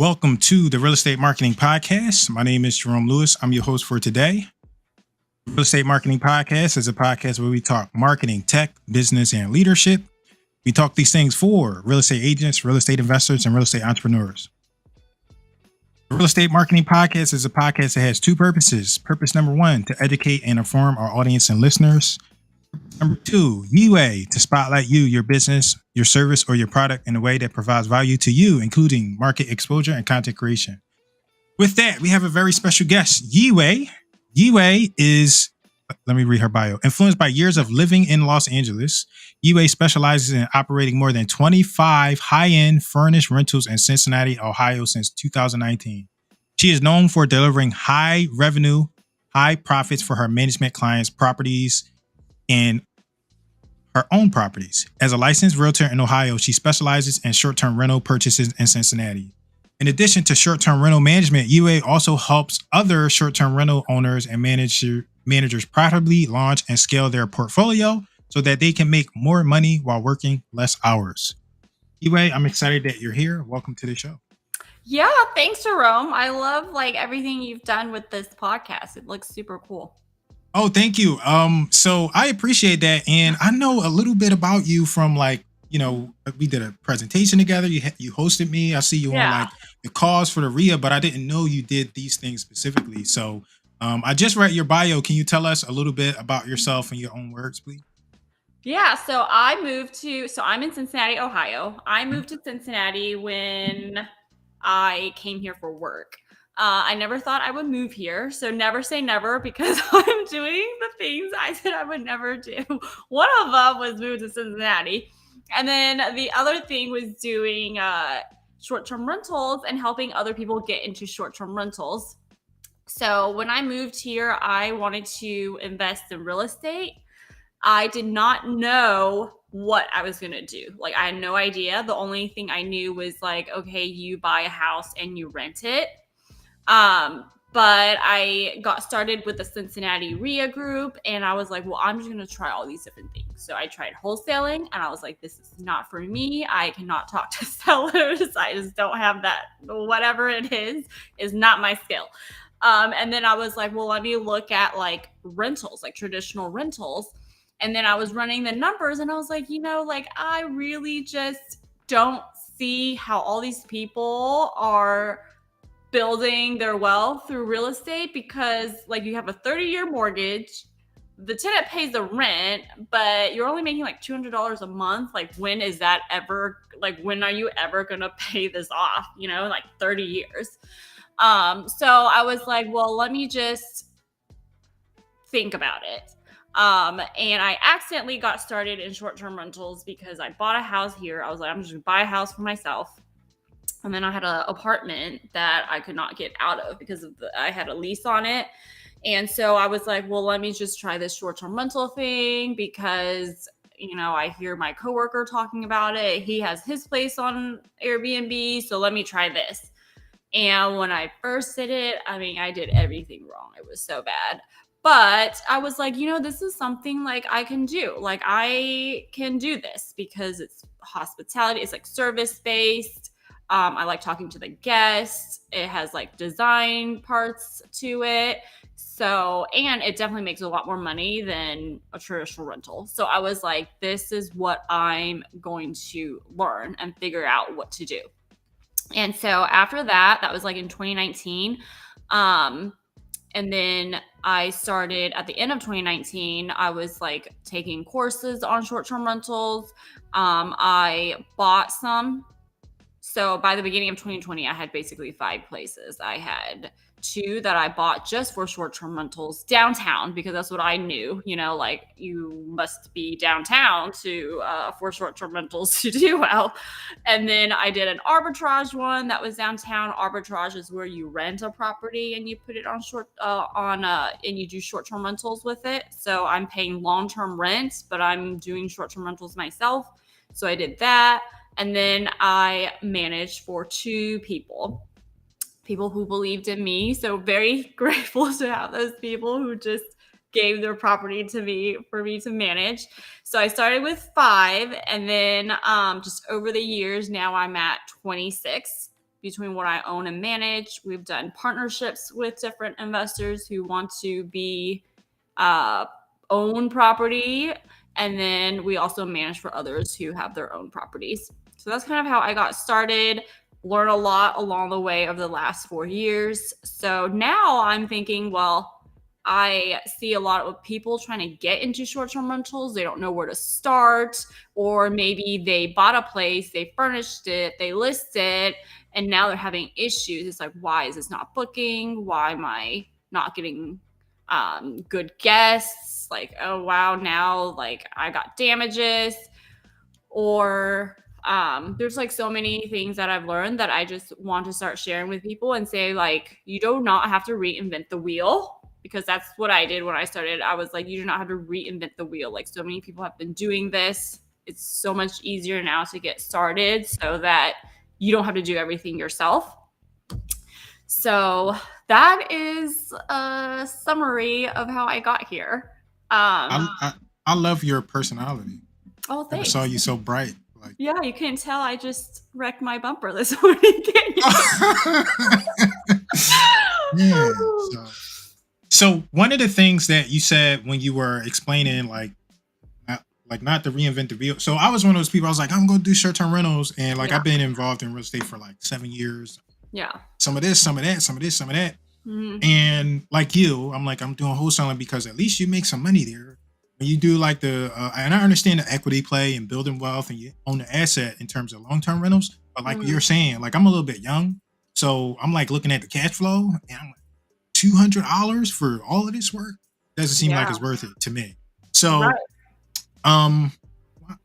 Welcome to the Real Estate Marketing Podcast. My name is Jerome Lewis. I'm your host for today. Real Estate Marketing Podcast is a podcast where we talk marketing, tech, business, and leadership. We talk these things for real estate agents, real estate investors, and real estate entrepreneurs. The Real Estate Marketing Podcast is a podcast that has two purposes. Purpose number one, to educate and inform our audience and listeners. Number two, Yiwei, to spotlight you, your business, your service, or your product in a way that provides value to you, including market exposure and content creation. With that, we have a very special guest, Yiwei. Yiwei is, let me read her bio. Influenced by years of living in Los Angeles, Yiwei specializes in operating more than 25 high-end furnished rentals in Cincinnati, Ohio since 2019. She is known for delivering high revenue, high profits for her management clients' properties and her own properties. As a licensed realtor in Ohio, she specializes in short-term rental purchases in Cincinnati. In addition to short-term rental management, Yiwei also helps other short-term rental owners and managers profitably launch and scale their portfolio so that they can make more money while working less hours. Yiwei, I'm excited that you're here. Welcome to the show. Yeah, thanks, Jerome. I love everything you've done with this podcast. It looks super cool. Oh, thank you. So I appreciate that. And I know a little bit about you from we did a presentation together. You hosted me. I see you on the calls for the RIA, but I didn't know you did these things specifically. So I just read your bio. Can you tell us a little bit about yourself in your own words, please? Yeah, so I'm in Cincinnati, Ohio. I moved to Cincinnati when I came here for work. I never thought I would move here. So never say never, because I'm doing the things I said I would never do. One of them was move to Cincinnati. And then the other thing was doing short-term rentals and helping other people get into short-term rentals. So when I moved here, I wanted to invest in real estate. I did not know what I was going to do. I had no idea. The only thing I knew was okay, you buy a house and you rent it. But I got started with the Cincinnati RIA group, and I was like, well, I'm just going to try all these different things. So I tried wholesaling, and I was like, this is not for me. I cannot talk to sellers. I just don't have that. Whatever it is not my skill. And then I was like, well, let me look at rentals, traditional rentals. And then I was running the numbers, and I was like, I really just don't see how all these people are building their wealth through real estate, because you have a 30-year mortgage, the tenant pays the rent, but you're only making $200 a month. When is that ever, when are you ever gonna pay this off, 30 years? So I was like, well, let me just think about it. And I accidentally got started in short-term rentals because I bought a house here. I was like, I'm just gonna buy a house for myself. And then I had an apartment that I could not get out of because I had a lease on it. And so I was like, well, let me just try this short-term rental thing because, I hear my coworker talking about it. He has his place on Airbnb, so let me try this. And when I first did it, I did everything wrong. It was so bad. But I was like, this is something I can do. I can do this because it's hospitality. It's service-based. I like talking to the guests. It has design parts to it. So, and it definitely makes a lot more money than a traditional rental. So I was like, this is what I'm going to learn and figure out what to do. And so after that was in 2019. And then I started at the end of 2019. I was taking courses on short-term rentals. I bought some. So by the beginning of 2020, I had basically 5 places. I had 2 that I bought just for short-term rentals downtown, because that's what I knew, you must be downtown for short-term rentals to do well. And then I did an arbitrage one that was downtown. Arbitrage is where you rent a property and you put it on and you do short-term rentals with it. So I'm paying long-term rent, but I'm doing short-term rentals myself. So I did that. And then I managed for 2 people who believed in me. So very grateful to have those people who just gave their property to me for me to manage. So I started with 5, and then just over the years, now I'm at 26 between what I own and manage. We've done partnerships with different investors who want to be own property, and then we also manage for others who have their own properties. So that's kind of how I got started. Learned a lot along the way of the last 4 years. So now I'm thinking, well, I see a lot of people trying to get into short-term rentals. They don't know where to start, or maybe they bought a place, they furnished it, they listed, and now they're having issues. It's like, why is this not booking? Why am I not getting good guests? Like, oh wow, now like I got damages, or there's like so many things that I've learned that I just want to start sharing with people and say, like, you do not have to reinvent the wheel, because that's what I did when I started. I was like, you do not have to reinvent the wheel. Like, so many people have been doing this. It's so much easier now to get started so that you don't have to do everything yourself. So that is a summary of how I got here. I love your personality. Oh, Never thanks. saw you so bright. Like, Yeah, you can tell I just wrecked my bumper this morning. yeah. So one of the things that you said when you were explaining, not to reinvent the wheel. So I was one of those people. I was like, I'm going to do short-term rentals, and like I've been involved in real estate for like 7 years. Yeah. Some of this, some of that, some of this, some of that. Mm-hmm. And like you, I'm doing wholesaling because at least you make some money there. When you do like and I understand the equity play and building wealth, and you own the asset in terms of long-term rentals. But like you're saying, like I'm a little bit young, so I'm like looking at the cash flow, and I'm like, $200 for all of this work doesn't seem like it's worth it to me. So, I'm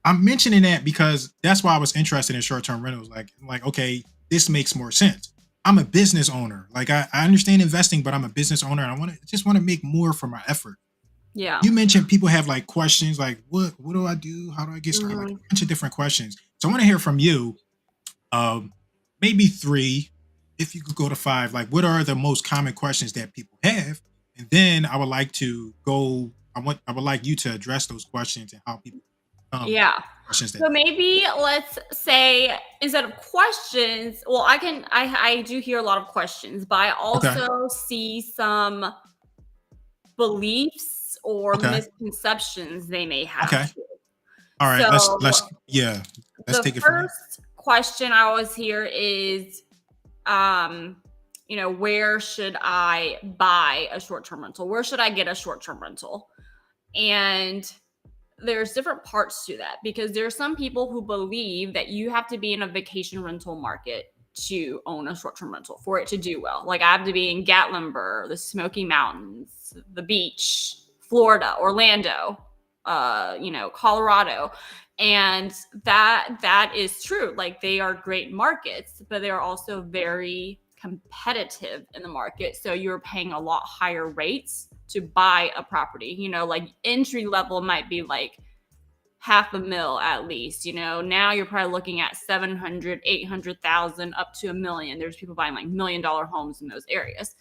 mentioning that because that's why I was interested in short-term rentals. Like, okay, this makes more sense. I'm a business owner. Like I understand investing, but I'm a business owner, and I just want to make more for my effort. Yeah. You mentioned people have like questions like, what do I do? How do I get started? Like a bunch of different questions. So I want to hear from you. Maybe 3, if you could go to 5, like what are the most common questions that people have? And then I would like to go, I would like you to address those questions and how people questions that so maybe let's say instead of questions, well, I do hear a lot of questions, but I also see some beliefs or misconceptions they may have. Okay. All right, so let's take it from there. The first question I always hear is where should I buy a short-term rental? Where should I get a short-term rental? And there's different parts to that, because there are some people who believe that you have to be in a vacation rental market to own a short-term rental for it to do well. Like I have to be in Gatlinburg, the Smoky Mountains, the beach, Florida, Orlando, Colorado. And that is true. Like they are great markets, but they're also very competitive in the market. So you're paying a lot higher rates to buy a property. Like entry level might be like $500,000 at least. Now you're probably looking at 700, 800,000 up to $1 million. There's people buying like $1 million homes in those areas.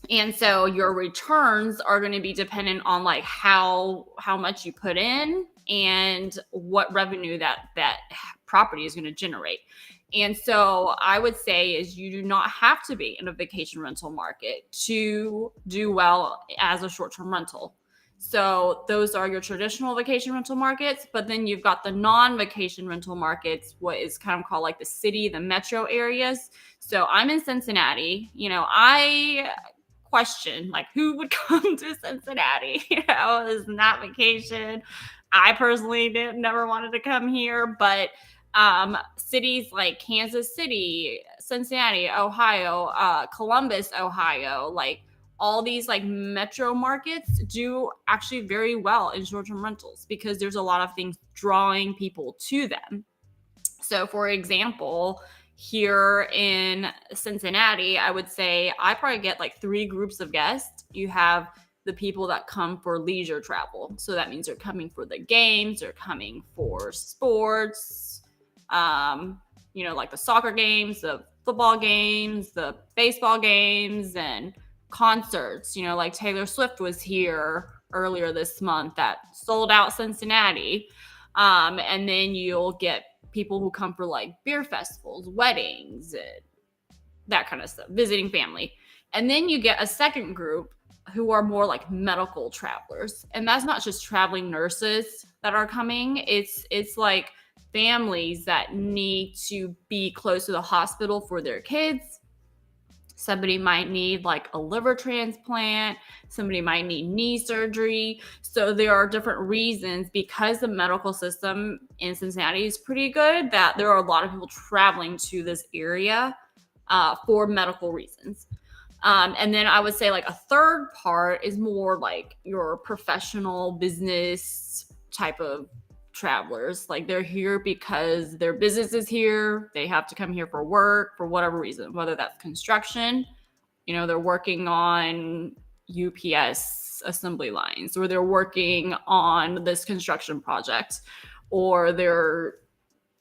And so your returns are going to be dependent on like how much you put in and what revenue that property is going to generate. And so I would say is you do not have to be in a vacation rental market to do well as a short-term rental. So those are your traditional vacation rental markets, but then you've got the non-vacation rental markets, what is kind of called like the city, the metro areas. So I'm in Cincinnati. I question like who would come to Cincinnati? It's not vacation. I personally never wanted to come here, but cities like Kansas City, Cincinnati, Ohio, Columbus, Ohio, like all these like metro markets do actually very well in short-term rentals because there's a lot of things drawing people to them. So for example, here in Cincinnati, I would say I probably get like 3 groups of guests. You have the people that come for leisure travel. So that means they're coming for the games, they're coming for sports, like the soccer games, the football games, the baseball games, and concerts. Like Taylor Swift was here earlier this month that sold out Cincinnati. And then you'll get people who come for like beer festivals, weddings, and that kind of stuff, visiting family. And then you get a second group who are more like medical travelers. And that's not just traveling nurses that are coming. It's like families that need to be close to the hospital for their kids. Somebody might need like a liver transplant. Somebody might need knee surgery. So there are different reasons, because the medical system in Cincinnati is pretty good, that there are a lot of people traveling to this area for medical reasons. And then I would say like a third part is more like your professional business type of travelers. Like they're here because their business is here. They have to come here for work for whatever reason, whether that's construction, they're working on UPS assembly lines, or they're working on this construction project, or they're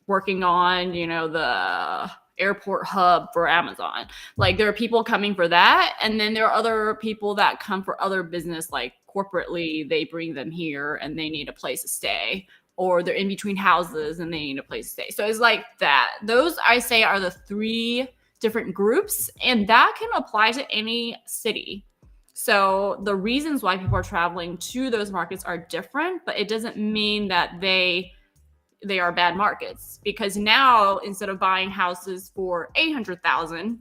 working on, the airport hub for Amazon. Like there are people coming for that. And then there are other people that come for other business, like corporately, they bring them here and they need a place to stay, or they're in between houses and they need a place to stay. So it's like that. Those, I say, are the three different groups, and that can apply to any city. So the reasons why people are traveling to those markets are different, but it doesn't mean that they are bad markets, because now instead of buying houses for 800,000,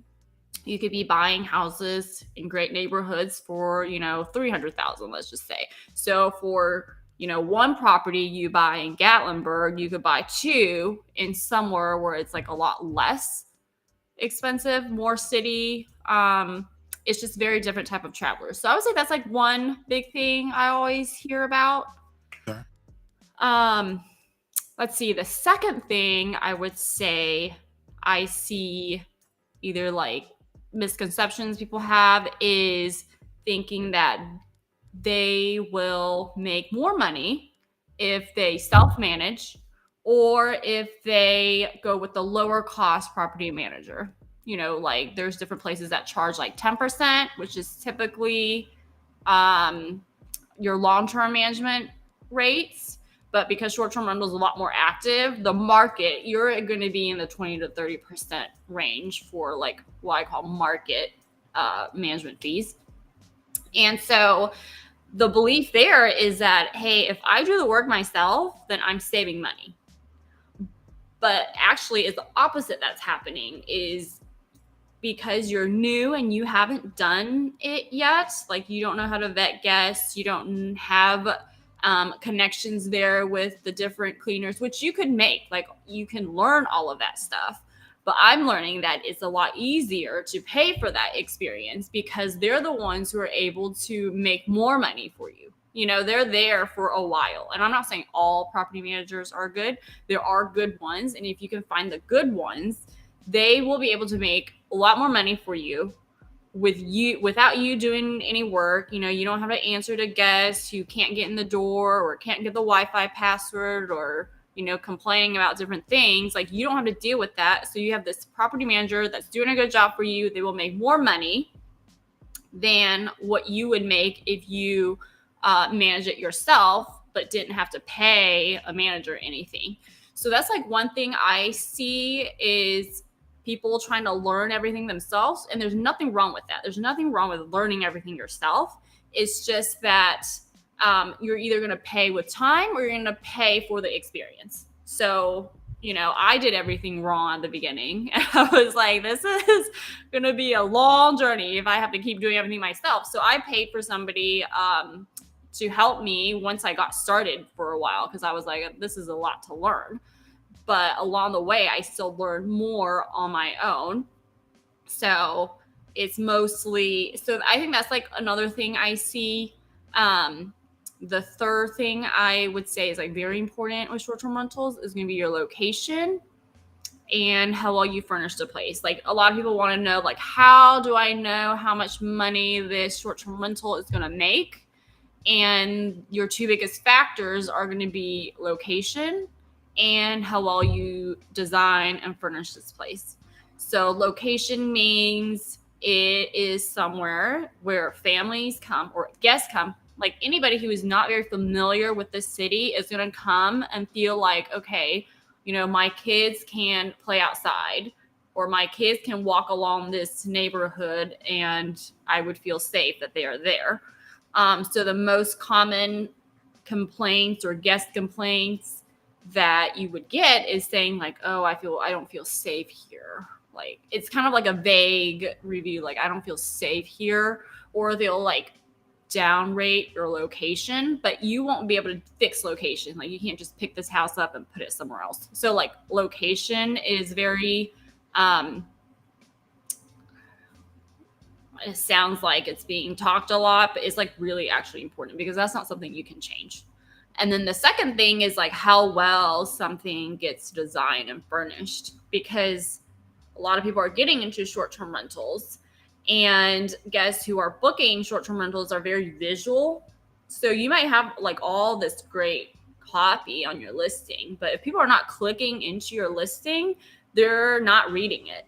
you could be buying houses in great neighborhoods for 300,000, let's just say. So for one property you buy in Gatlinburg, you could buy two in somewhere where it's like a lot less expensive, more city. It's just very different type of travelers. So I would say that's like one big thing I always hear about. Sure. Let's see. The second thing I would say I see either like misconceptions people have is thinking that they will make more money if they self-manage, or if they go with the lower cost property manager. Like there's different places that charge like 10%, which is typically your long-term management rates. But because short-term rental is a lot more active, the market, you're going to be in the 20 to 30% range for like what I call market management fees. And so the belief there is that, hey, if I do the work myself, then I'm saving money. But actually, it's the opposite that's happening, is because you're new and you haven't done it yet. Like you don't know how to vet guests. You don't have connections there with the different cleaners, which you could make. Like you can learn all of that stuff. But I'm learning that it's a lot easier to pay for that experience, because they're the ones who are able to make more money for you. They're there for a while. And I'm not saying all property managers are good. There are good ones. And if you can find the good ones, they will be able to make a lot more money for you without you doing any work. You don't have to answer to guests who can't get in the door or can't get the Wi-Fi password, or complaining about different things. Like you don't have to deal with that. So you have this property manager that's doing a good job for you. They will make more money than what you would make if you manage it yourself, but didn't have to pay a manager anything. So that's like one thing I see is people trying to learn everything themselves. And there's nothing wrong with that. There's nothing wrong with learning everything yourself. It's just that you're either going to pay with time or you're going to pay for the experience. So, I did everything wrong at the beginning. And I was like, this is going to be a long journey if I have to keep doing everything myself. So I paid for somebody to help me once I got started for a while, because I was like, this is a lot to learn. But along the way, I still learned more on my own. So it's mostly, so I think that's like another thing I see. The third thing I would say is like very important with short-term rentals is going to be your location and how well you furnish the place. Like a lot of people want to know, like, how do I know how much money this short-term rental is going to make? And your two biggest factors are going to be location and how well you design and furnish this place. So location means it is somewhere where families come or guests come. Like anybody who is not very familiar with the city is going to come and feel like, okay, my kids can play outside, or my kids can walk along this neighborhood and I would feel safe that they are there. So the most common complaints or guest complaints that you would get is saying like, oh, I don't feel safe here. Like, it's kind of like a vague review, like, I don't feel safe here. Or they'll like downrate your location, but you won't be able to fix location. Like, you can't just pick this house up and put it somewhere else. So like location is very it sounds like it's being talked a lot, but it's like really actually important, because that's not something you can change. And then the second thing is like how well something gets designed and furnished, because a lot of people are getting into short-term rentals, and guests who are booking short-term rentals are very visual. So you might have like all this great copy on your listing, but if people are not clicking into your listing, they're not reading it.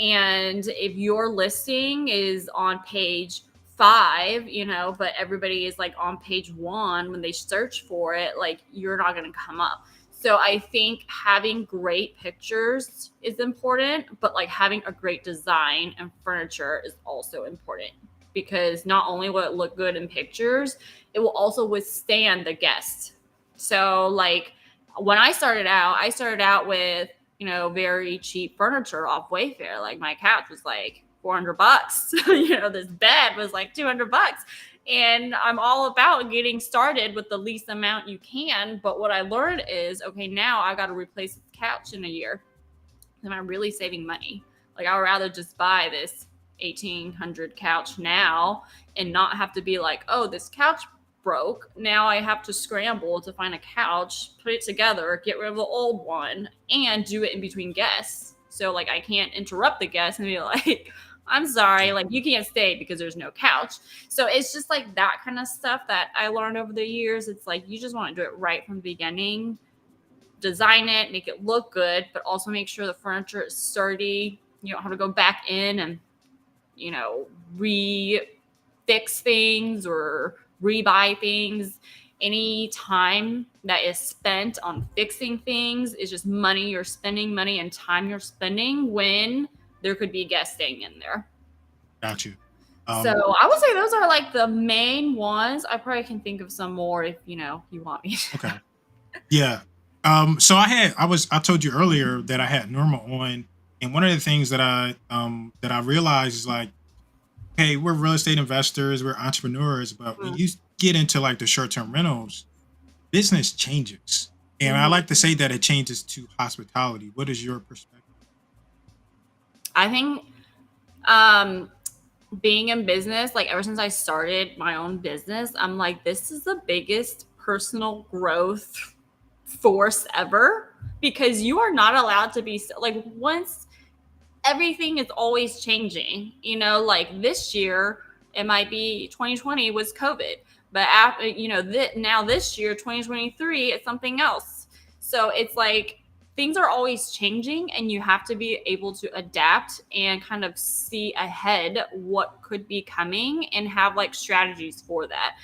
And if your listing is on page 5, but everybody is like on page 1 when they search for it, like, you're not going to come up. So I think having great pictures is important, but like having a great design and furniture is also important, because not only will it look good in pictures, it will also withstand the guest. So like when I started out with, very cheap furniture off Wayfair. Like, my couch was like $400. This bed was like $200. And I'm all about getting started with the least amount you can. But what I learned is, okay, now I got to replace the couch in a year. Am I really saving money? Like, I would rather just buy this 1,800 couch now and not have to be like, oh, this couch broke. Now I have to scramble to find a couch, put it together, get rid of the old one, and do it in between guests. So like, I can't interrupt the guest and be like, I'm sorry, like, you can't stay because there's no couch. So it's just like that kind of stuff that I learned over the years. It's like, you just want to do it right from the beginning. Design it, make it look good, but also make sure the furniture is sturdy. You don't have to go back in and, re-fix things or rebuy things. Any time that is spent on fixing things is just money you're spending, money and time you're spending when there could be guests staying in there. Got you. So I would say those are like the main ones. I probably can think of some more if you want me to. Okay. Yeah. So I told you earlier that I had Norma on, and one of the things that I realized is like, hey, we're real estate investors, we're entrepreneurs, but when you get into like the short-term rentals, business changes. And I like to say that it changes to hospitality. What is your perspective? I think being in business, like ever since I started my own business, I'm like, this is the biggest personal growth force ever, because you are not allowed to be like, once everything is always changing, like this year, it might be 2020 was COVID, but after, now this year, 2023, it's something else. So it's like, things are always changing, and you have to be able to adapt and kind of see ahead what could be coming and have like strategies for that.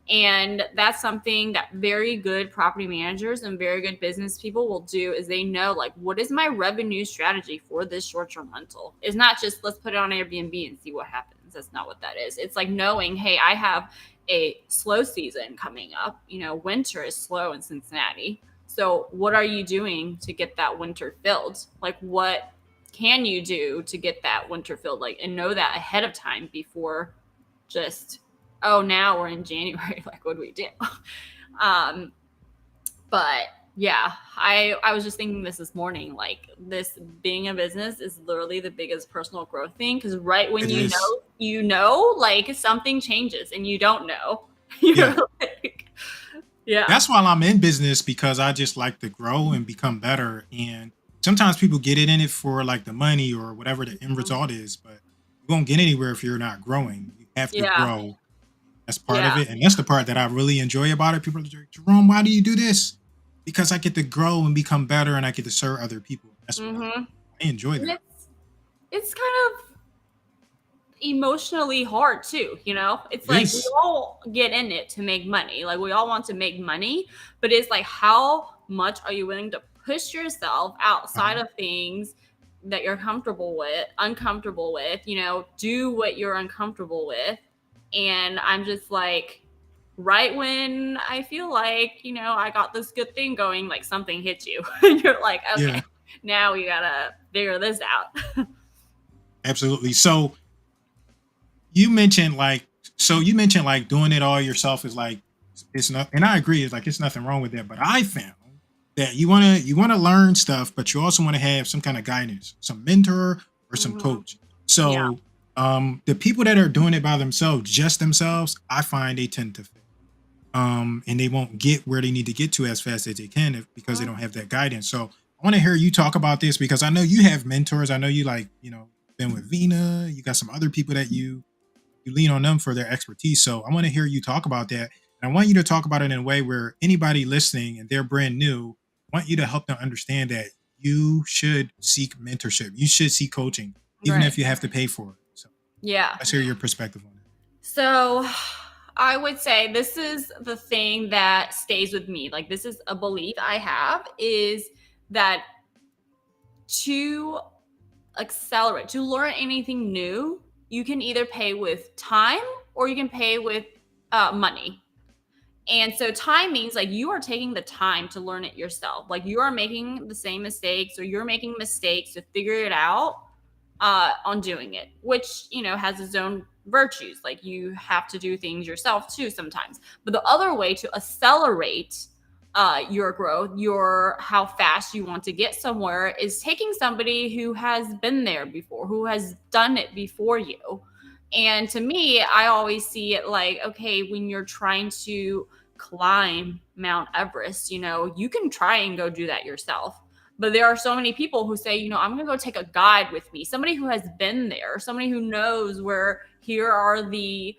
And that's something that very good property managers and very good business people will do, is they know like, what is my revenue strategy for this short-term rental? It's not just let's put it on Airbnb and see what happens. That's not what that is. It's like knowing, hey, I have a slow season coming up. Winter is slow in Cincinnati. So what are you doing to get that winter filled? Like, what can you do to get that winter filled? Like, and know that ahead of time before just, oh, now we're in January. Like, what do we do? But yeah, I was just thinking this morning, like, this being a business is literally the biggest personal growth thing. Because right when you know, like, something changes and you don't know. Yeah. Yeah. That's why I'm in business, because I just like to grow and become better. And sometimes people get it in it for like the money or whatever the end result is, but you won't get anywhere if you're not growing. You have to grow. That's part of it. And that's the part that I really enjoy about it. People are like, Jerome, why do you do this? Because I get to grow and become better, and I get to serve other people. That's what I enjoy that. It's kind of emotionally hard too, it's like, we all get in it to make money. Like, we all want to make money, but it's like, how much are you willing to push yourself outside Uh-huh. of things that you're uncomfortable with, do what you're uncomfortable with. And I'm just like, right when I feel like, I got this good thing going, like something hits you. And you're like, Yeah, okay, now we gotta figure this out. absolutely. So you mentioned like doing it all yourself is like it's not, and I agree, it's like it's nothing wrong with that. But I found that you wanna learn stuff, but you also want to have some kind of guidance, some mentor or some Hmm. coach. Yeah, So the people that are doing it by themselves, just themselves, I find they tend to fail. And they won't get where they need to get to as fast as they can because they mm, don't have that guidance. So I want to hear you talk about this because I know you have mentors. I know you like, been with Vina. You got some other people that you lean on them for their expertise. So I want to hear you talk about that. And I want you to talk about it in a way where anybody listening and they're brand new, I want you to help them understand that you should seek mentorship. You should seek coaching, even right. if you have to pay for it. So Yeah. let's hear your perspective on it. So I would say this is the thing that stays with me. Like, this is a belief I have, is that to accelerate, to learn anything new, you can either pay with time or you can pay with money. And so time means like you are taking the time to learn it yourself. Like, you are making the same mistakes, or you're making mistakes to figure it out on doing it, which, has its own virtues. Like, you have to do things yourself too sometimes. But the other way to accelerate your growth, your how fast you want to get somewhere, is taking somebody who has been there before, who has done it before you. And to me, I always see it like, okay, when you're trying to climb Mount Everest, you can try and go do that yourself. But there are so many people who say, I'm going to go take a guide with me, somebody who has been there, somebody who knows where here are the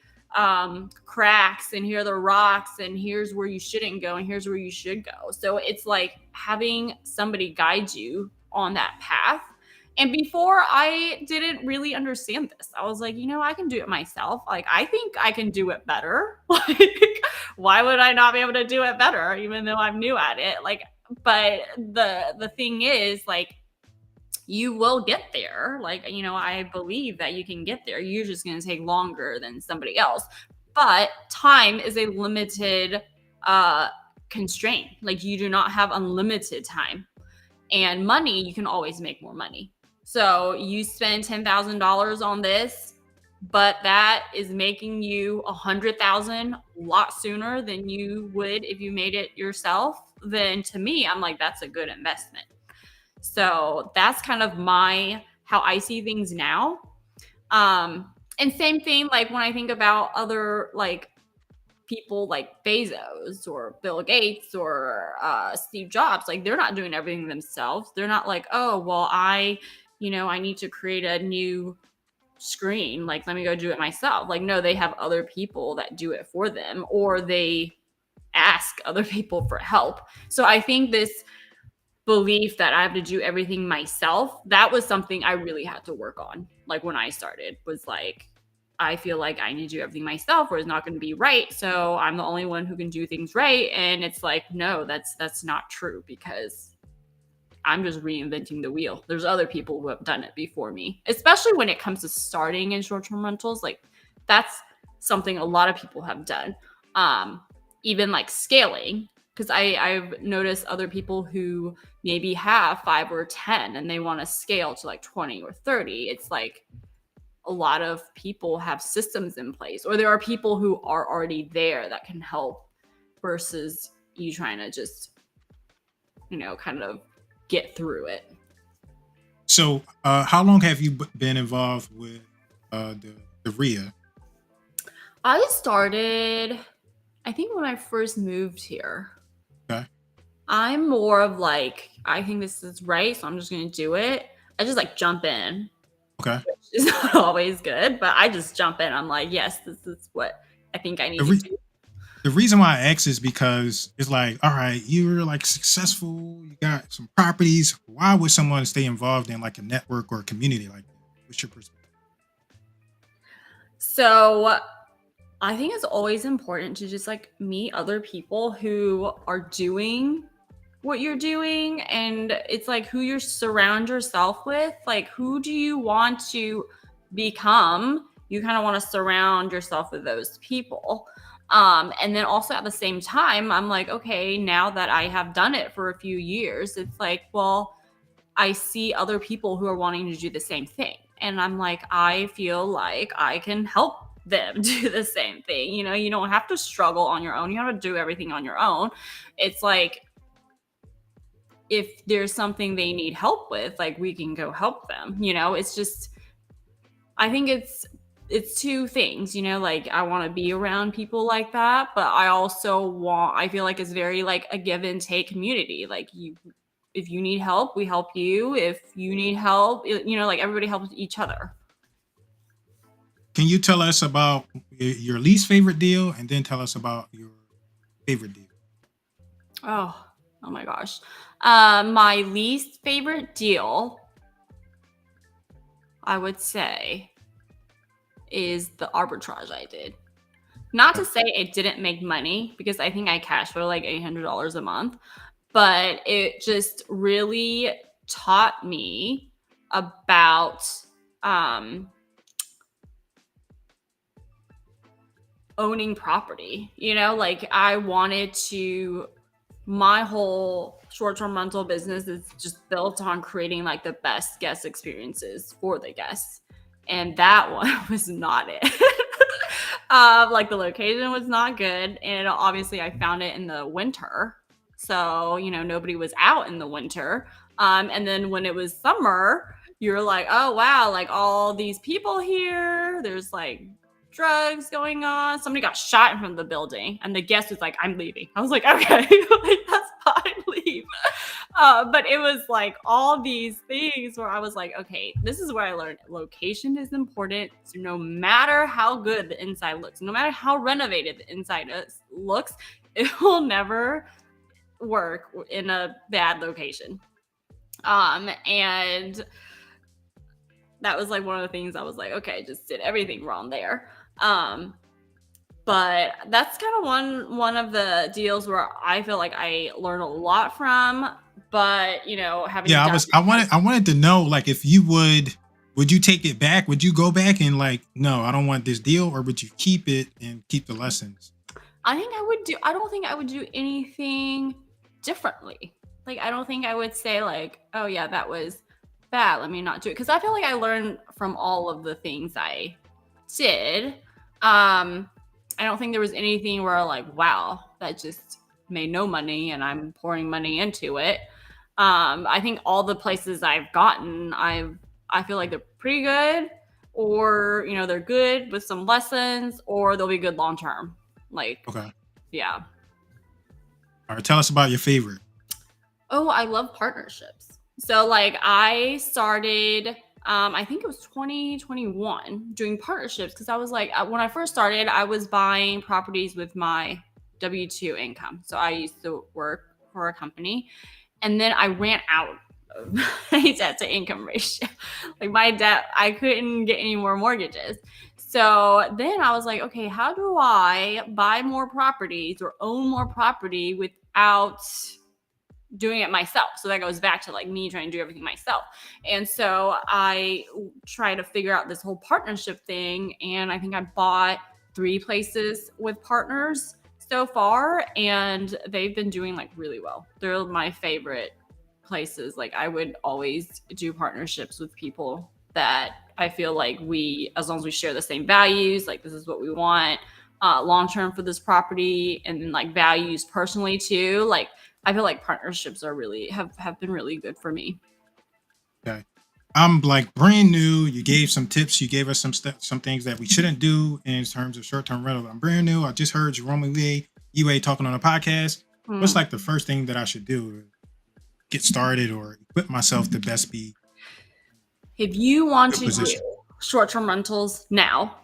cracks, and here are the rocks, and here's where you shouldn't go, and here's where you should go. So it's like having somebody guide you on that path. And before, I didn't really understand this. I was like, I can do it myself. Like, I think I can do it better. Like, why would I not be able to do it better, even though I'm new at it? Like, but the thing is, like, you will get there. Like, I believe that you can get there. You're just going to take longer than somebody else. But time is a limited uh constraint. Like, you do not have unlimited time. And money, you can always make more money. So you spend $10,000 on this, but that is making you 100,000 a lot sooner than you would if you made it yourself. Then to me, I'm like, that's a good investment. So that's kind of how I see things now. And same thing, like when I think about other like people like Bezos or Bill Gates or Steve Jobs, like, they're not doing everything themselves. They're not like, oh, well, I need to create a new screen. Like, let me go do it myself. Like, no, they have other people that do it for them, or they ask other people for help. So I think this belief that I have to do everything myself, that was something I really had to work on. Like, when I started, was like, I feel like I need to do everything myself, or it's not going to be right. So I'm the only one who can do things right. And it's like, no, that's not true, because I'm just reinventing the wheel. There's other people who have done it before me, especially when it comes to starting in short-term rentals. Like, that's something a lot of people have done. Um, Even like scaling, because I've noticed other people who maybe have 5 or 10 and they want to scale to like 20 or 30. It's like a lot of people have systems in place, or there are people who are already there that can help, versus you trying to just, kind of get through it. So, how long have you been involved with the RIA? I started, I think, when I first moved here. Okay, I'm more of like, I think this is right, so I'm just going to do it. I just like jump in, okay. which is not always good, but I just jump in. I'm like, yes, this is what I think I The need to re- do. the reason why I ask is because it's like, all right, you're like successful, you got some properties. Why would someone stay involved in like a network or a community like that? What's your perspective? So I think it's always important to just like meet other people who are doing what you're doing, and it's like who you surround yourself with. Like, who do you want to become? You kind of want to surround yourself with those people. And then also at the same time, I'm like, okay, now that I have done it for a few years, it's like, well, I see other people who are wanting to do the same thing. And I'm like, I feel like I can help them do the same thing. You know, you don't have to struggle on your own. You have to do everything on your own. It's like, if there's something they need help with, like, we can go help them. You know, it's just, I think it's two things, you know, like I want to be around people like that, but I feel like it's very like a give and take community. Like, if you need help, we help you. If you need help, you know, like everybody helps each other. Can you tell us about your least favorite deal, and then tell us about your favorite deal? Oh my gosh. My least favorite deal, I would say, is the arbitrage I did. Not to say it didn't make money, because I think I cash flow like $800 a month, but it just really taught me about owning property. You know, like my whole short-term rental business is just built on creating like the best guest experiences for the guests. And that one was not it. Like, the location was not good. And obviously I found it in the winter. So, you know, nobody was out in the winter. And then when it was summer, you're like, oh wow, like all these people here. There's like drugs going on. Somebody got shot in front of the building, and the guest was like, I'm leaving. I was like, okay, like, that's fine, leave. But it was like all these things where I was like, okay, this is where I learned location is important. So no matter how good the inside looks, no matter how renovated the inside looks, it will never work in a bad location. And that was like one of the things I was like, okay, just did everything wrong there. But that's kind of one of the deals where I feel like I learned a lot from. But, you know, having Yeah, done I wanted to know, like, if you would you take it back? Would you go back and like, no, I don't want this deal, or would you keep it and keep the lessons? I don't think I would do anything differently. Like, I don't think I would say like, oh yeah, that was bad, let me not do it. Because I feel like I learned from all of the things I did. I don't think there was anything where like, wow, that just made no money and I'm pouring money into it. I think all the places I've gotten, I feel like they're pretty good, or, you know, they're good with some lessons, or they'll be good long term. Like, Okay. yeah. All right. Tell us about your favorite. Oh, I love partnerships. So like I started, I think it was 2021, doing partnerships, because I was like, when I first started, I was buying properties with my W-2 income. So I used to work for a company, and then I ran out of my debt to income ratio. Like, my debt, I couldn't get any more mortgages. So then I was like, okay, how do I buy more properties or own more property without doing it myself? So that goes back to like me trying to do everything myself. And so I try to figure out this whole partnership thing. And I think I bought 3 places with partners so far, and they've been doing like really well. They're my favorite places. Like, I would always do partnerships with people that I feel like as long as we share the same values, like this is what we want long term for this property, and then like values personally too. Like, I feel like partnerships are really have been really good for me. Okay. I'm like brand new. You gave some tips. You gave us some things that we shouldn't do in terms of short-term rental. I'm brand new. I just heard Jerome Yiwei talking on a podcast. What's like the first thing that I should do to get started or equip myself to best be If you want in to position? do short-term rentals now,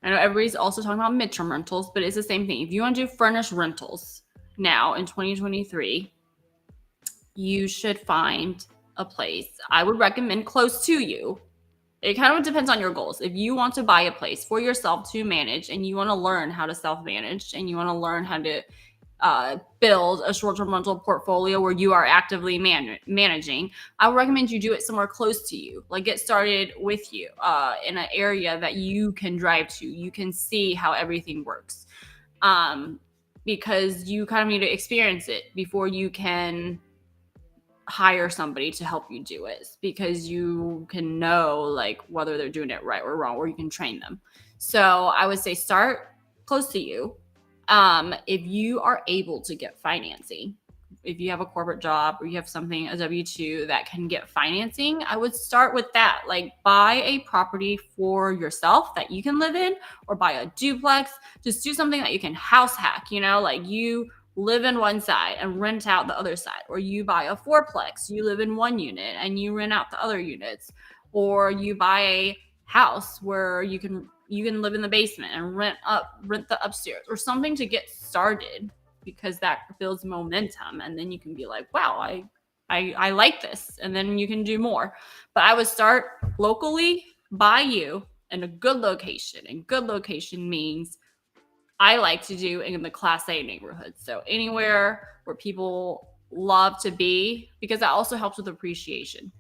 I know everybody's also talking about midterm rentals, but it's the same thing. If you want to do furnished rentals now in 2023, you should find a place. I would recommend close to you. It kind of depends on your goals. If you want to buy a place for yourself to manage, and you want to learn how to self-manage, and you want to learn how to build a short-term rental portfolio where you are actively managing, I would recommend you do it somewhere close to you. Like get started with you in an area that you can drive to. You can see how everything works, because you kind of need to experience it before you can hire somebody to help you do it, because you can know like whether they're doing it right or wrong, or you can train them. So I would say start close to you. If you are able to get financing, if you have a corporate job or you have something, a W-2 that can get financing, I would start with that. Like buy a property for yourself that you can live in, or buy a duplex. Just do something that you can house hack, like you live in one side and rent out the other side, or you buy a fourplex, you live in one unit and you rent out the other units, or you buy a house where you can live in the basement and rent the upstairs, or something to get started, because that builds momentum, and then you can be like, wow, I like this, and then you can do more. But I would start locally by you in a good location, and good location means I like to do in the Class A neighborhoods. So anywhere where people love to be, because that also helps with appreciation.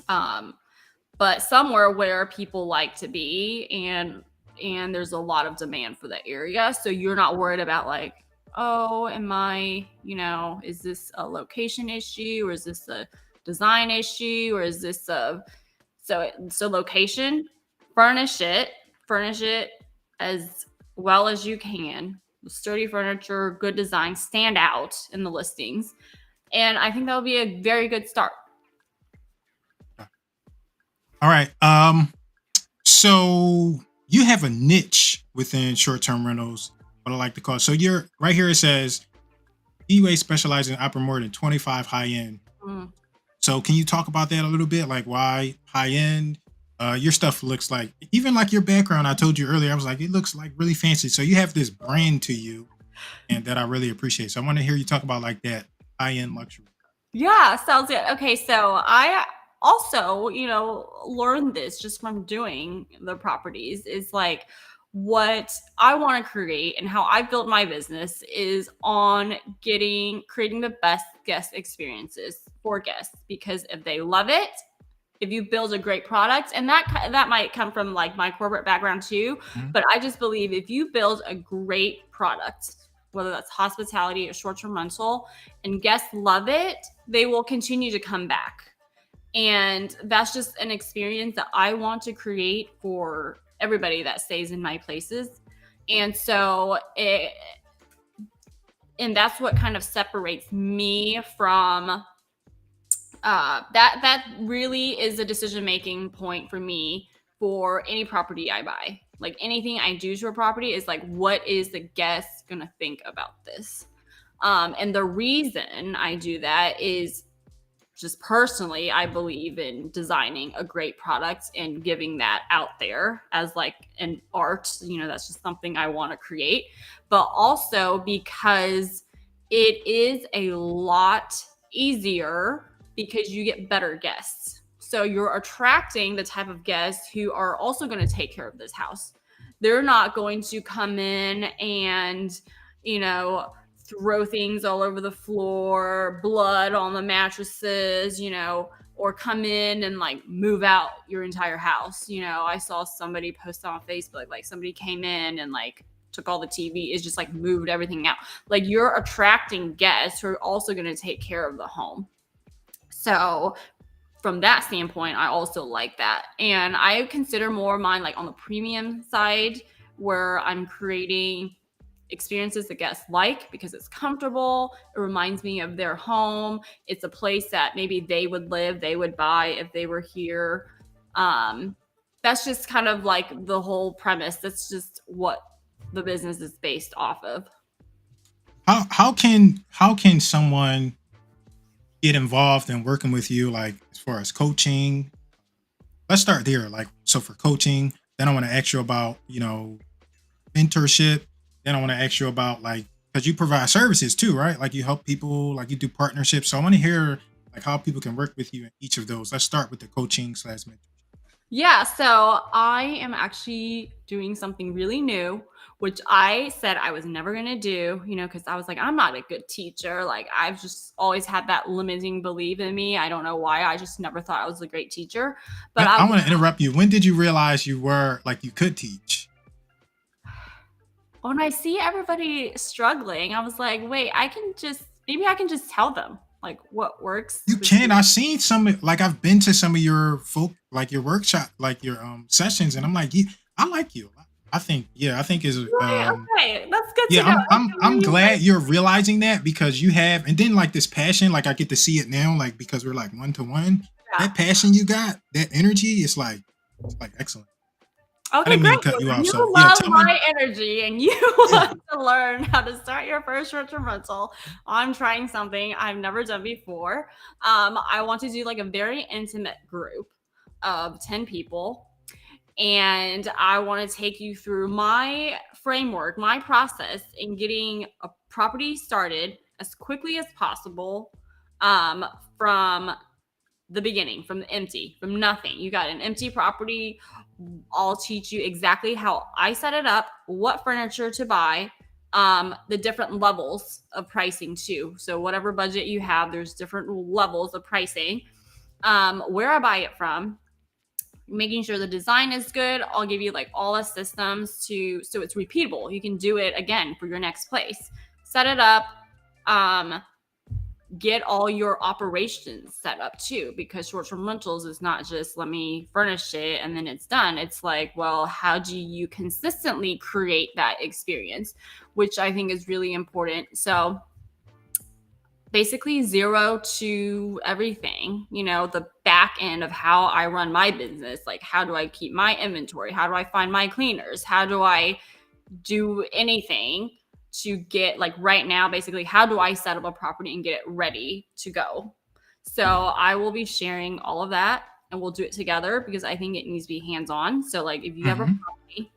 But somewhere where people like to be, and there's a lot of demand for that area. So you're not worried about like, oh, is this a location issue, or is this a design issue, or is this so location, furnish it as well as you can. Sturdy furniture, good design, stand out in the listings. And I think that would be a very good start. All right. So you have a niche within short-term rentals, what I like to call. So you're right here. It says Yiwei specializes in operating more than 25 high-end. So can you talk about that a little bit? Like why high-end? Your stuff looks like, even like your background, I told you earlier, I was like, it looks like really fancy. So you have this brand to you, and that I really appreciate. So I want to hear you talk about like that high-end luxury. Yeah, sounds good. Okay, so I also, learned this just from doing the properties, is like what I want to create and how I built my business is on creating the best guest experiences for guests, because if they love it, if you build a great product, and that might come from like my corporate background too, but I just believe if you build a great product, whether that's hospitality or short-term rental, and guests love it, they will continue to come back. And that's just an experience that I want to create for everybody that stays in my places. And so that's what kind of separates me from that really is a decision-making point for me for any property I buy. Like anything I do to a property is like, what is the guest gonna think about this? And the reason I do that is just personally, I believe in designing a great product and giving that out there as like an art. That's just something I want to create. But also because it is a lot easier, because you get better guests. So you're attracting the type of guests who are also going to take care of this house. They're not going to come in and, throw things all over the floor, blood on the mattresses, or come in and like move out your entire house. I saw somebody post on Facebook, like somebody came in and like took all the TV, is just like moved everything out. Like you're attracting guests who are also going to take care of the home. So from that standpoint, I also like that. And I consider more mine like on the premium side, where I'm creating experiences that guests like, because it's comfortable. It reminds me of their home. It's a place that maybe they would buy if they were here. That's just kind of like the whole premise. That's just what the business is based off of. How can someone get involved in working with you, like as far as coaching? Let's start there. Like, so for coaching, then I want to ask you about, mentorship. Then I want to ask you about like, because you provide services too, right? Like you help people, like you do partnerships. So I want to hear like how people can work with you in each of those. Let's start with the coaching / mentorship. Yeah, so I am actually doing something really new, which I said I was never going to do, because I was like, I'm not a good teacher. Like, I've just always had that limiting belief in me. I don't know why. I just never thought I was a great teacher. But I want to interrupt you. When did you realize you were like you could teach? when I see everybody struggling, I was like, wait, maybe I can just tell them like what works You with can. you. I've seen some, like I've been to some of your like your workshop, like your sessions, and I'm like, yeah, I like you. I think, yeah, I think is Right, okay, that's good to yeah, know. I'm glad you're realizing that because you have, and then like this passion, like I get to see it now, like because we're like one to one. Yeah. That passion you got, that energy, it's like excellent. I Okay, didn't mean great. to cut Well, you off. you So yeah, love tell me. my energy and you Yeah. want to learn how to start your first short-term rental. I'm trying something I've never done before. I want to do like a very intimate group of 10 people, and I want to take you through my framework, my process in getting a property started as quickly as possible, from the beginning, from the empty, from nothing. You got an empty property. I'll teach you exactly how I set it up, what furniture to buy, the different levels of pricing too. So whatever budget you have, there's different levels of pricing. Where I buy it from, making sure the design is good. I'll give you like all the systems to so it's repeatable. You can do it again for your next place. Set it up. Um, get all your operations set up too, because short-term rentals is not just let me furnish it and then it's done. It's like, well, how do you consistently create that experience, which I think is really important. So basically zero to everything, the back end of how I run my business. Like, how do I keep my inventory? How do I find my cleaners? How do I do anything to get, like, right now, basically, how do I set up a property and get it ready to go? So I will be sharing all of that, and we'll do it together because I think it needs to be hands on. So, like, if you have a Hmm. property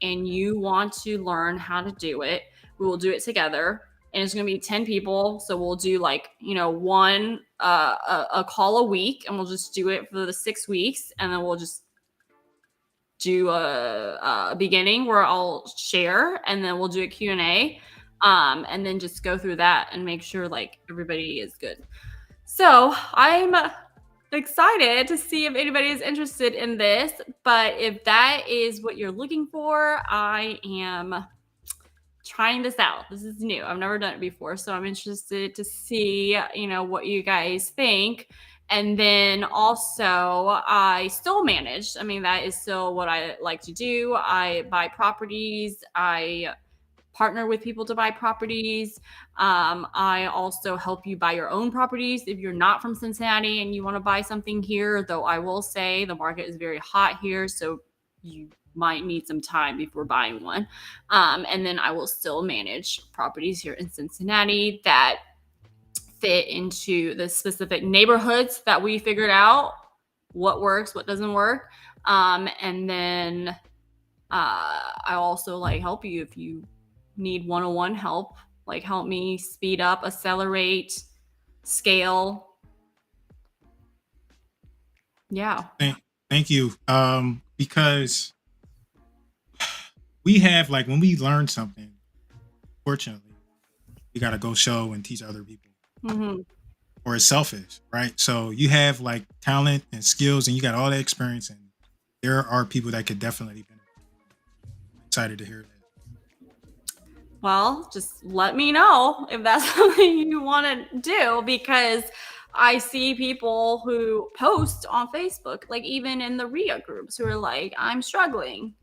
and you want to learn how to do it, we will do it together. And it's going to be 10 people. So we'll do like, one, a call a week, and we'll just do it for the 6 weeks. And then we'll just do a beginning where I'll share, and then we'll do a Q&A, and then just go through that and make sure like everybody is good. So I'm excited to see if anybody is interested in this. But if that is what you're looking for, I am trying this out. This is new. I've never done it before. So I'm interested to see, what you guys think. And then also, I still manage. I mean, that is still what I like to do. I buy properties. I partner with people to buy properties. I also help you buy your own properties if you're not from Cincinnati and you want to buy something here, though I will say the market is very hot here. So you might need some time before buying one. And then I will still manage properties here in Cincinnati that fit into the specific neighborhoods that we figured out, what works, what doesn't work. And then I also like help you if you need one-on-one help, like help me speed up, accelerate, scale. Yeah. Thank you. Because we have, like, when we learn something, fortunately, we got to go show and teach other people, Mm-hmm. or it's selfish, right? So you have like talent and skills, and you got all that experience, and there are people that could definitely benefit. I'm excited to hear that. Well, just let me know if that's something you want to do, because I see people who post on Facebook, like even in the RIA groups, who are like, I'm struggling.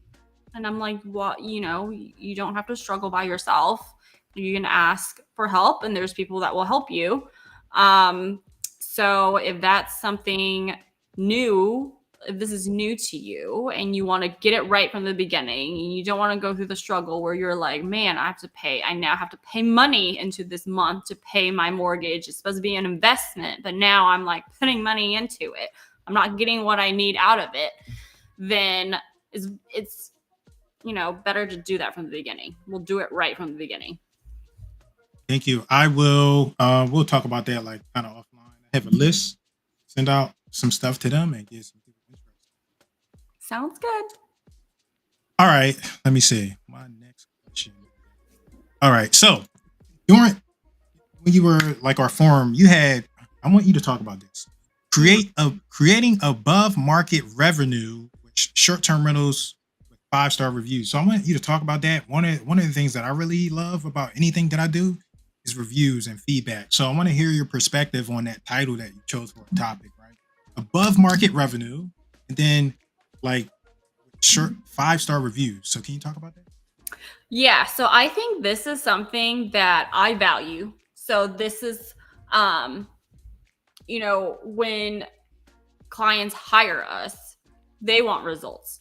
And I'm like, what? You don't have to struggle by yourself. You can ask for help, and there's people that will help you. So if that's something new, if this is new to you and you want to get it right from the beginning, and you don't want to go through the struggle where you're like, man, I now have to pay money into this month to pay my mortgage. It's supposed to be an investment, but now I'm like putting money into it. I'm not getting what I need out of it. Then it's better to do that from the beginning. We'll do it right from the beginning. Thank you. I will. We'll talk about that like kind of offline. I have a list. Send out some stuff to them and get some people interested. Sounds good. All right, let me see. My next question. All right, so during when you were like our forum, you had. I want you to talk about this. Creating above market revenue with short term rentals with 5-star reviews. So I want you to talk about that. One of the things that I really love about anything that I do is reviews and feedback. So I want to hear your perspective on that title that you chose for a topic, right? Above market revenue, and then like short 5-star reviews. So can you talk about that? Yeah, so I think this is something that I value. So this is um when clients hire us, they want results.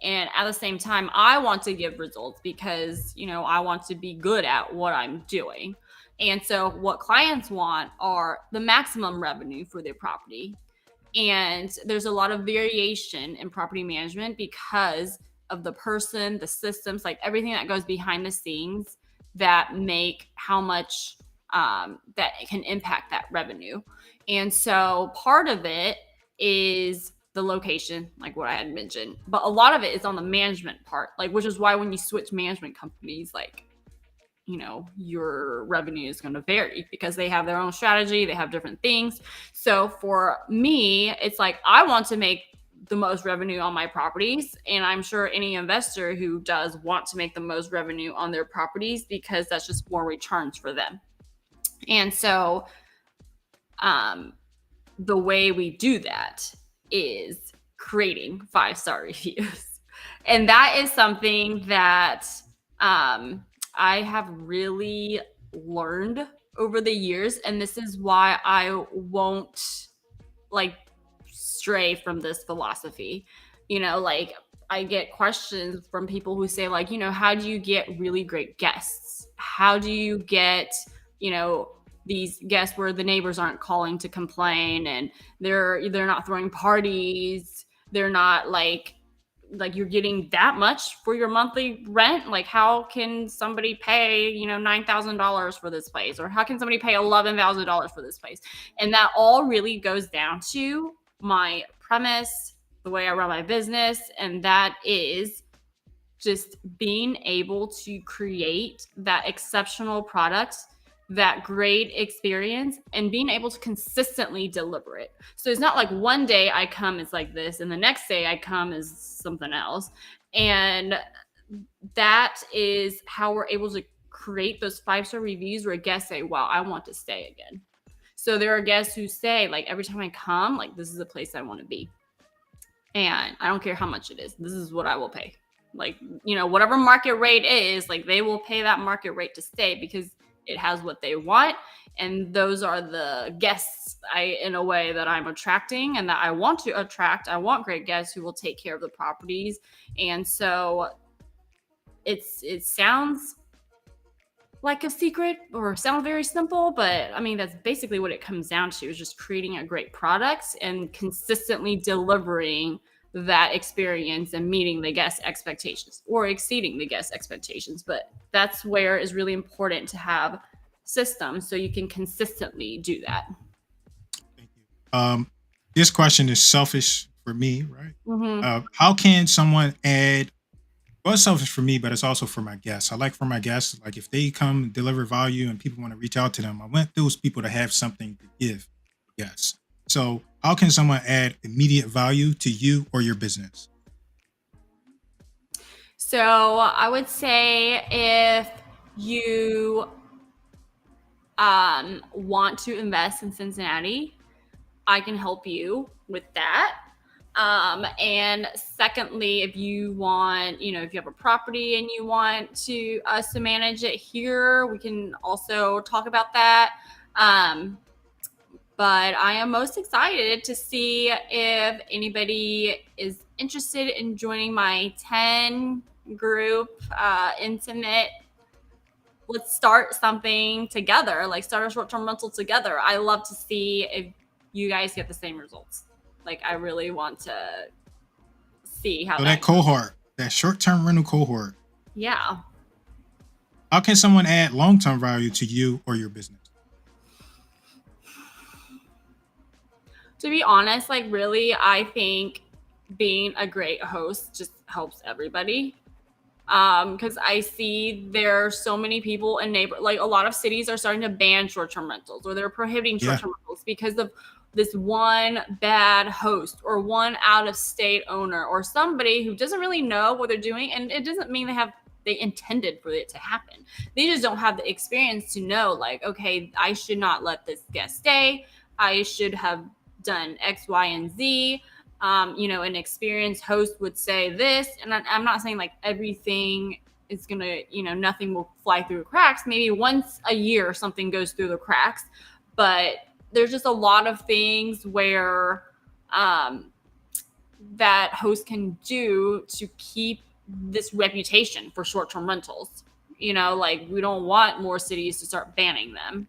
And at the same time, I want to give results because, I want to be good at what I'm doing. And so what clients want are the maximum revenue for their property. And there's a lot of variation in property management because of the person, the systems, like everything that goes behind the scenes that make how much that can impact that revenue. And so part of it is the location, like what I had mentioned, but a lot of it is on the management part, like which is why when you switch management companies, like your revenue is going to vary because they have their own strategy, they have different things. So for me, it's like I want to make the most revenue on my properties, and I'm sure any investor who does want to make the most revenue on their properties because that's just more returns for them. And so the way we do that is creating 5-star reviews. And that is something that I have really learned over the years. And this is why I won't like stray from this philosophy. Like I get questions from people who say, like, how do you get really great guests? How do you get, these guests where the neighbors aren't calling to complain and they're not throwing parties, they're not like you're getting that much for your monthly rent? Like, how can somebody pay $9,000 for this place, or how can somebody pay $11,000 for this place? And that all really goes down to my premise, the way I run my business, and that is just being able to create that exceptional product, that great experience, and being able to consistently deliver it. So it's not like one day I come it's like this and the next day I come is something else. And that is how we're able to create those 5-star reviews where guests say, wow, I want to stay again. So there are guests who say, like, every time I come, like, this is a place I want to be. And I don't care how much it is. This is what I will pay. Like, whatever market rate is, like, they will pay that market rate to stay because it has what they want. And those are the guests in a way that I'm attracting and that I want to attract. I want great guests who will take care of the properties. And so it sounds like a secret or sound very simple, but I mean, that's basically what it comes down to, is just creating a great product and consistently delivering that experience and meeting the guest expectations or exceeding the guest expectations. But that's where it's really important to have systems so you can consistently do that. Thank you. This question is selfish for me, right? Mm-hmm. How can someone add? Well, it's selfish for me, but it's also for my guests. I like for my guests, like if they come deliver value and people want to reach out to them, I want those people to have something to give. Yes. So, how can someone add immediate value to you or your business? So I would say if you want to invest in Cincinnati, I can help you with that. And secondly, if you want, if you have a property and you want us to manage it here, we can also talk about that. But I am most excited to see if anybody is interested in joining my 10 group intimate. Let's start something together, like start a short-term rental together. I love to see if you guys get the same results. Like, I really want to see how So that that goes. cohort, that short-term rental cohort, Yeah. how can someone add long-term value to you or your business? To be honest, like, really, I think being a great host just helps everybody. Because I see there are so many people in like a lot of cities are starting to ban short-term rentals, or they're prohibiting Yeah. short-term rentals because of this one bad host or one out-of-state owner or somebody who doesn't really know what they're doing. And it doesn't mean they intended for it to happen. They just don't have the experience to know, like, okay, I should not let this guest stay. I should have done X, Y, and Z. An experienced host would say this, and I'm not saying like everything is gonna, nothing will fly through the cracks. Maybe once a year something goes through the cracks, but there's just a lot of things where that host can do to keep this reputation for short-term rentals. Like, we don't want more cities to start banning them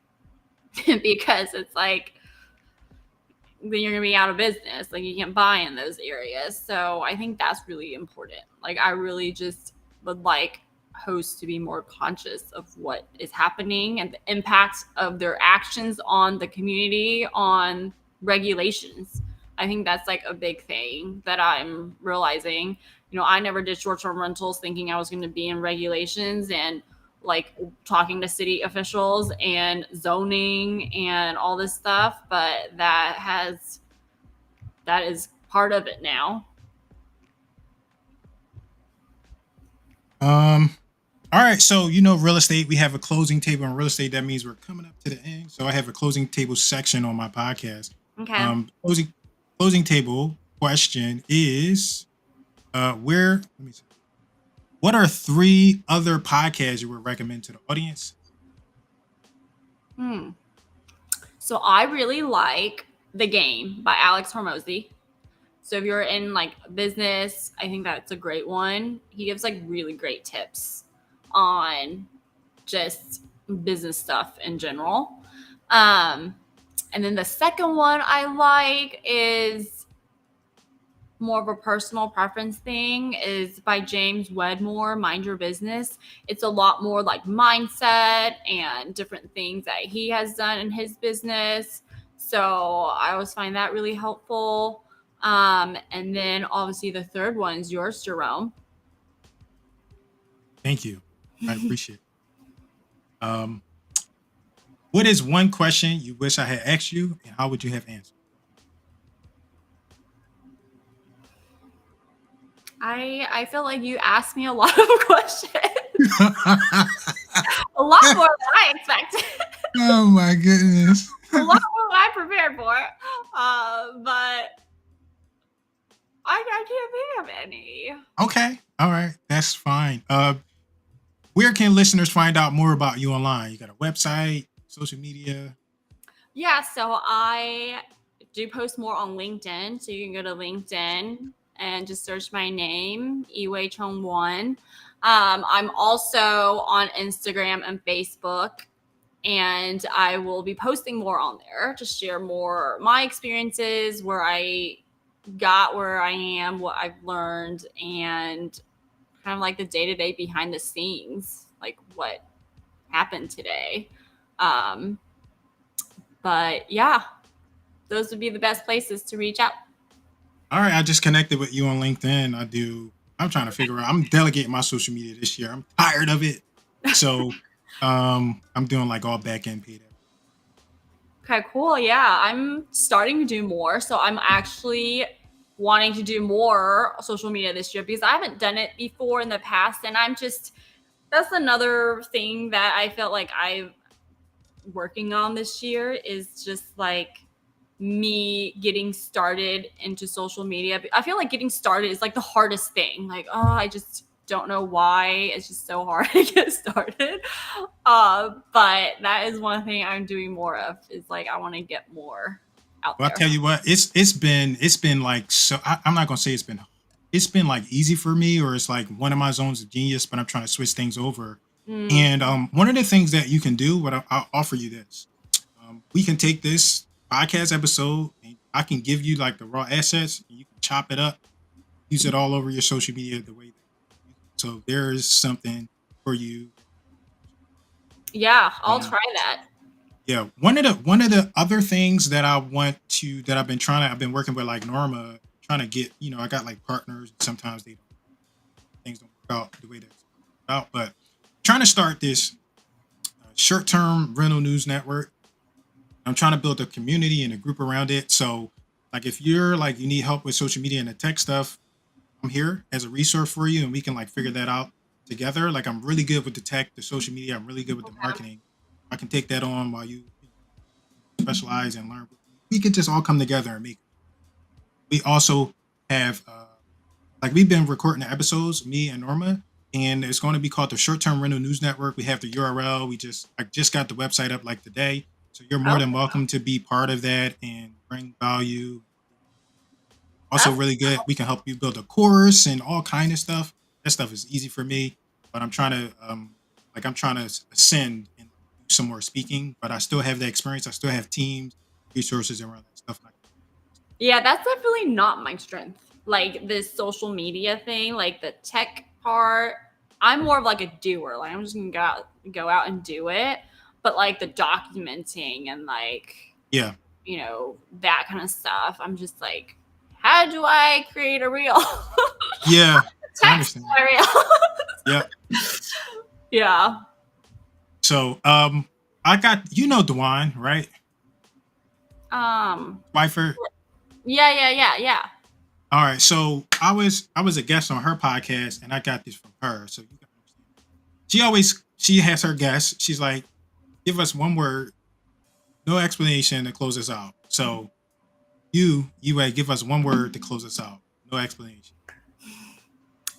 because it's like, then you're gonna be out of business. Like, you can't buy in those areas. So I think that's really important. Like, I really just would like hosts to be more conscious of what is happening and the impact of their actions on the community, on regulations. I think that's like a big thing that I'm realizing. I never did short-term rentals thinking I was going to be in regulations and like talking to city officials and zoning and all this stuff, but that is part of it now. All right. So, real estate, we have a closing table in real estate. That means we're coming up to the end. So I have a closing table section on my podcast. Okay. Closing table question is let me see. What are 3 other podcasts you would recommend to the audience? So I really like The Game by Alex Hormozy. So if you're in like business, I think that's a great one. He gives like really great tips on just business stuff in general. And then the second one I like is more of a personal preference thing, is by James Wedmore, Mind Your Business. It's a lot more like mindset and different things that he has done in his business. So I always find that really helpful. And then obviously the third one is yours, Jerome. Thank you. I appreciate it. What is one question you wish I had asked you, and how would you have answered? I feel like you asked me a lot of questions. A lot more than I expected. Oh my goodness. A lot more than I prepared for. But I can't think of any. Okay. All right. That's fine. Where can listeners find out more about you online? You got a website, social media? Yeah, so I do post more on LinkedIn. So you can go to LinkedIn and just search my name, Yiwei Cheng 1. I'm also on Instagram and Facebook, and I will be posting more on there to share more my experiences, where I got where I am, what I've learned, and kind of like the day-to-day behind the scenes, like what happened today. But yeah, those would be the best places to reach out. All right. I just connected with you on LinkedIn. I'm trying to figure out, I'm delegating my social media this year. I'm tired of it. So I'm doing like all back end paid. Okay, cool. Yeah, I'm starting to do more. So I'm actually wanting to do more social media this year because I haven't done it before in the past. And that's another thing that I felt like I'm working on this year, is just like me getting started into social media. I feel like getting started is like the hardest thing. Like, I just don't know why. It's just so hard to get started. But that is one thing I'm doing more of, is like I want to get more out Well, I there. tell you what, it's been like, so I'm not gonna say it's been like easy for me, or it's like one of my zones of genius, but I'm trying to switch things over. And one of the things that you can do, I'll offer you this. We can take this podcast episode, and I can give you like the raw assets, and you can chop it up, use it all over your social media the way that you use it. So there is something for you. Yeah, I'll Um, try that. yeah, one of the other things that I've been working with like Norma, trying to get, I got like partners. Sometimes things don't work out the way that's out, but trying to start this short-term rental news network. I'm trying to build a community and a group around it. So like if you're like you need help with social media and the tech stuff, I'm here as a resource for you and we can like figure that out together. Like I'm really good with the tech, the social media, I'm really good with the Okay. marketing. I can take that on while you specialize and learn. We can just all come together and make. We also have like we've been recording the episodes, me and Norma, and it's going to be called the Short Term Rental News Network. We have the URL. I just got the website up like today, so you're more Oh, than welcome to be part of that and bring value. Also, that's really good. We can help you build a course and all kind of stuff. That stuff is easy for me, but I'm trying to ascend and do some more speaking. But I still have the experience. I still have teams, resources around that stuff. yeah, that's definitely not my strength. Like this social media thing, like the tech part. I'm more of like a doer. Like I'm just gonna go out and do it. But like the documenting and like Yeah, that kind of stuff. I'm just like, how do I create a reel? yeah, I Text understand. my reel. Yeah. Yeah. So, I got Dwan, right? Um. Twyford. Yeah. All right. So I was a guest on her podcast, and I got this from her. So you can understand. She has her guests. She's like, give us one word, no explanation to close us out. So Yiwei, give us one word to close us out, no explanation.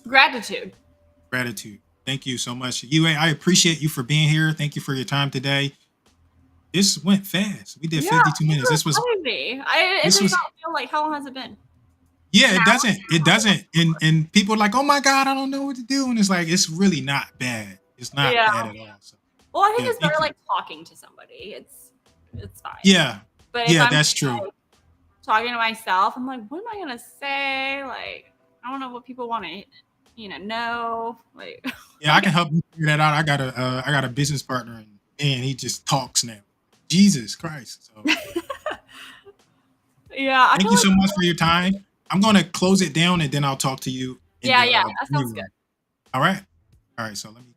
Gratitude. Gratitude. Thank you so much, Yiwei. I appreciate you for being here. Thank you for your time today. This went fast. We did Yeah, 52 you minutes. were This was crazy. It this did was not feel like how long has it been? Yeah, An it hour? doesn't. It doesn't. And people are like, oh my God, I don't know what to do. And it's like, it's really not bad. It's not Yeah. bad at all. So Well, I think yeah, it's better thank you. like talking to somebody. It's fine. Yeah. But if Yeah, I'm that's just, true. like, talking to myself, I'm like, what am I gonna say? Like, I don't know what people want to, know. Like, Yeah, I can help you figure that out. I got a business partner and man, he just talks now. Jesus Christ. So yeah, I thank feel you like, so much for your time. I'm gonna close it down and then I'll talk to you in yeah, the that green sounds good. room. All right. All right. So let me